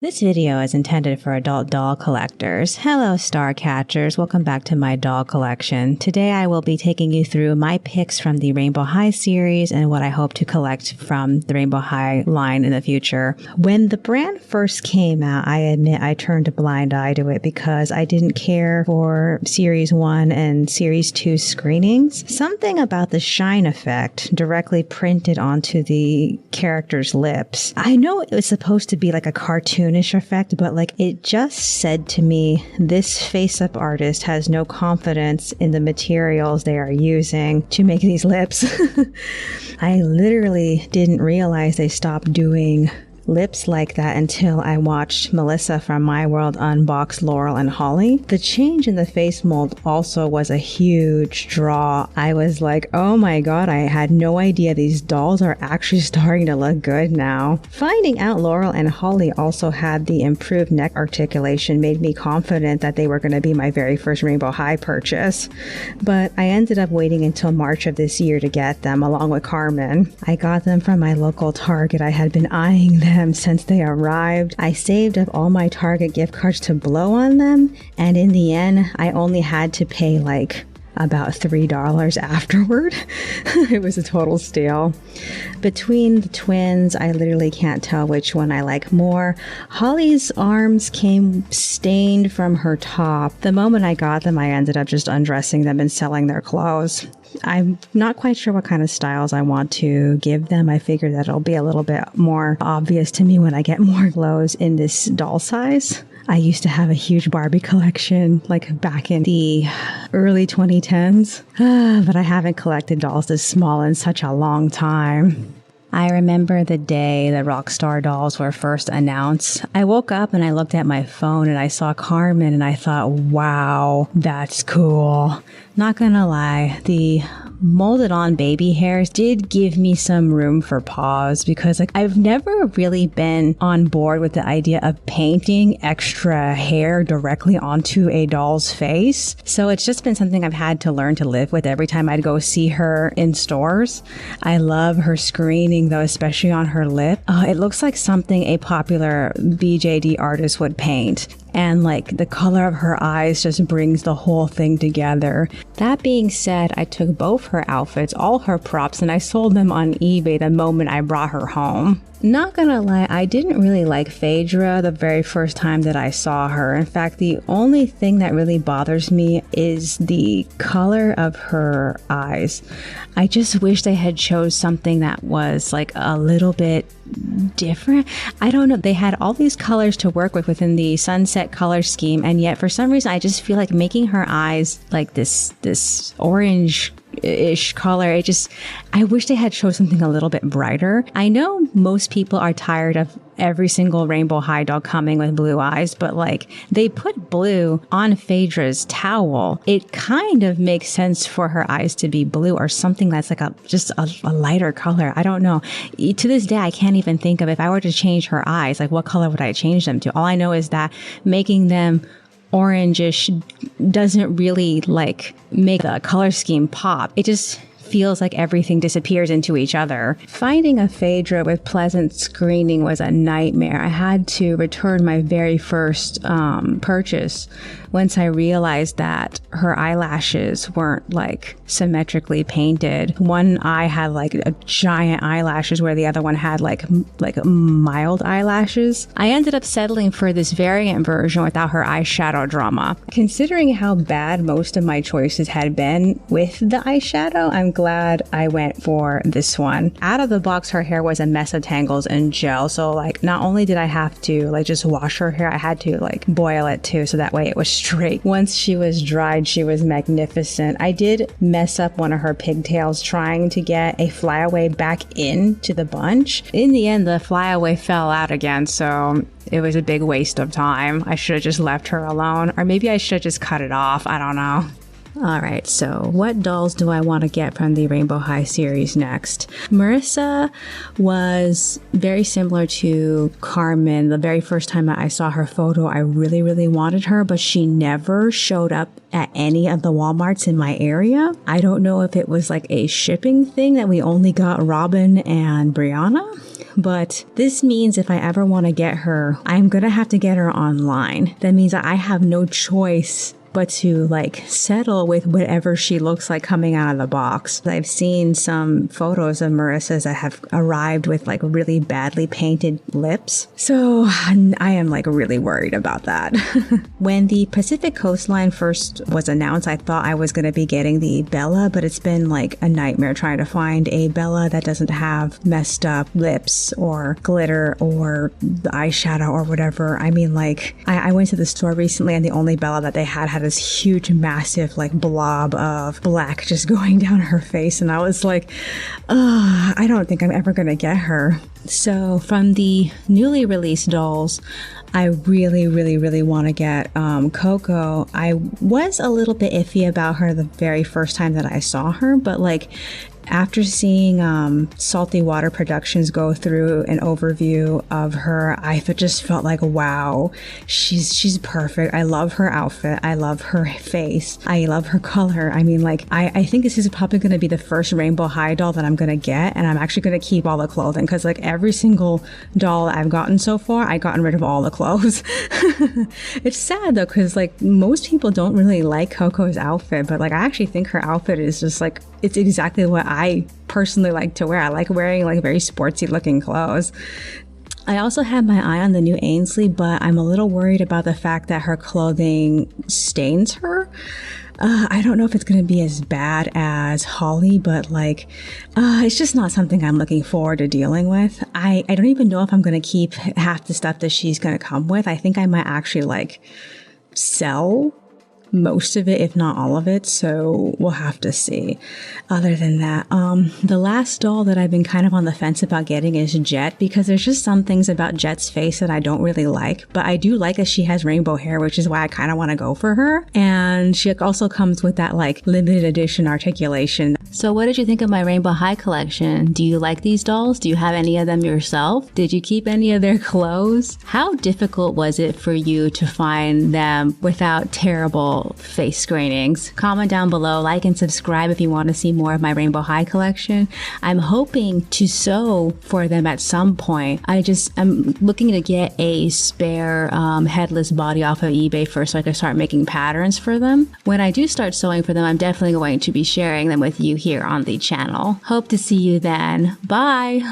This video is intended for adult doll collectors. Hello, star catchers. Welcome back to my doll collection. Today I will be taking you through my picks from the Rainbow High series and what I hope to collect from the Rainbow High line in the future. When the brand first came out, I admit I turned a blind eye to it because I didn't care for Series 1 and Series 2 screenings. Something about the shine effect directly printed onto the character's lips. I know it was supposed to be like a cartoonish effect, but it just said to me, this face-up artist has no confidence in the materials they are using to make these lips. I literally didn't realize they stopped doing lips like that until I watched Melissa from My World unbox Laurel and Holly. The change in the face mold also was a huge draw. I was like, oh my god, I had no idea these dolls are actually starting to look good now. Finding out Laurel and Holly also had the improved neck articulation made me confident that they were going to be my very first Rainbow High purchase. But I ended up waiting until March of this year to get them, along with Carmen. I got them from my local Target. I had been eyeing them since they arrived. I saved up all my Target gift cards to blow on them, and in the end, I only had to pay about $3 afterward. It was a total steal. Between the twins, I literally can't tell which one I like more. Holly's arms came stained from her top. The moment I got them, I ended up just undressing them and selling their clothes. I'm not quite sure what kind of styles I want to give them. I figure that it'll be a little bit more obvious to me when I get more clothes in this doll size. I used to have a huge Barbie collection back in the early 2010s, but I haven't collected dolls this small in such a long time. I remember the day the Rockstar dolls were first announced. I woke up and I looked at my phone and I saw Carmen and I thought, wow, that's cool. Not gonna lie, the molded on baby hairs did give me some room for pause because I've never really been on board with the idea of painting extra hair directly onto a doll's face. So it's just been something I've had to learn to live with every time I'd go see her in stores. I love her screening though, especially on her lip. It looks like something a popular BJD artist would paint. And the color of her eyes just brings the whole thing together. That being said, I took both her outfits, all her props, and I sold them on eBay the moment I brought her home. Not gonna lie, I didn't really like Phaedra the very first time that I saw her. In fact, the only thing that really bothers me is the color of her eyes. I just wish they had chose something that was a little bit different. I don't know. They had all these colors to work with within the sunset color scheme, and yet for some reason I just feel like making her eyes this orange-ish color, I wish they had chose something a little bit brighter. I know most people are tired of every single Rainbow High doll coming with blue eyes, but they put blue on Phaedra's towel. It kind of makes sense for her eyes to be blue or something that's just a lighter color. I don't know. To this day, I can't even think of, if I were to change her eyes, what color would I change them to? All I know is that making them orangish doesn't really make the color scheme pop. It just feels like everything disappears into each other. Finding a Phaedra with pleasant screening was a nightmare. I had to return my very first purchase once I realized that her eyelashes weren't symmetrically painted. One eye had a giant eyelashes where the other one had mild eyelashes. I ended up settling for this variant version without her eyeshadow drama. Considering how bad most of my choices had been with the eyeshadow, I'm glad I went for this one. Out of the box, her hair was a mess of tangles and gel, so not only did I have to just wash her hair, I had to boil it too, so that way it was straight. Once she was dried, she was magnificent. I did mess up one of her pigtails trying to get a flyaway back into the bunch. In the end, the flyaway fell out again, so it was a big waste of time. I should have just left her alone, or maybe I should have just cut it off. I don't know. Alright, so what dolls do I want to get from the Rainbow High series next? Marissa was very similar to Carmen. The very first time I saw her photo, I really, really wanted her, but she never showed up at any of the Walmarts in my area. I don't know if it was a shipping thing that we only got Robin and Brianna, but this means if I ever want to get her, I'm gonna have to get her online. That means that I have no choice but to like settle with whatever she looks like coming out of the box. I've seen some photos of Marissa's that have arrived with like really badly painted lips. So I am like really worried about that. When the Pacific Coastline first was announced, I thought I was going to be getting the Bella, but it's been like a nightmare trying to find a Bella that doesn't have messed up lips or glitter or the eyeshadow or whatever. I mean, like I went to the store recently and the only Bella that they had this huge, massive, like blob of black just going down her face. And I was like, I don't think I'm ever going to get her. So from the newly released dolls, I really, really, really want to get Coco. I was a little bit iffy about her the very first time that I saw her, but like after seeing Salty Water Productions go through an overview of her, I just felt like, wow, she's perfect. I love her outfit. I love her face. I love her color. I mean, like, I think this is probably going to be the first Rainbow High doll that I'm going to get, and I'm actually going to keep all the clothing because, like, every single doll I've gotten so far, I've gotten rid of all the clothes. It's sad, though, because, like, most people don't really like Coco's outfit, but, like, I actually think her outfit is just, like, it's exactly what I personally like to wear. I like wearing like very sportsy looking clothes. I also have my eye on the new Ainsley, but I'm a little worried about the fact that her clothing stains her. I don't know if it's going to be as bad as Holly, but like, it's just not something I'm looking forward to dealing with. I don't even know if I'm going to keep half the stuff that she's going to come with. I think I might actually like sell most of it, if not all of it, so we'll have to see. Other than that, the last doll that I've been kind of on the fence about getting is Jet, because there's just some things about Jet's face that I don't really like, but I do like that she has rainbow hair, which is why I kind of want to go for her. And she also comes with that like limited edition articulation. So what did you think of my Rainbow High collection? Do you like these dolls? Do you have any of them yourself? Did you keep any of their clothes? How difficult was it for you to find them without terrible face screenings? Comment down below, like and subscribe if you want to see more of my Rainbow High collection. I'm hoping to sew for them at some point. I'm looking to get a spare headless body off of eBay first so I can start making patterns for them. When I do start sewing for them, I'm definitely going to be sharing them with you here on the channel. Hope to see you then. Bye!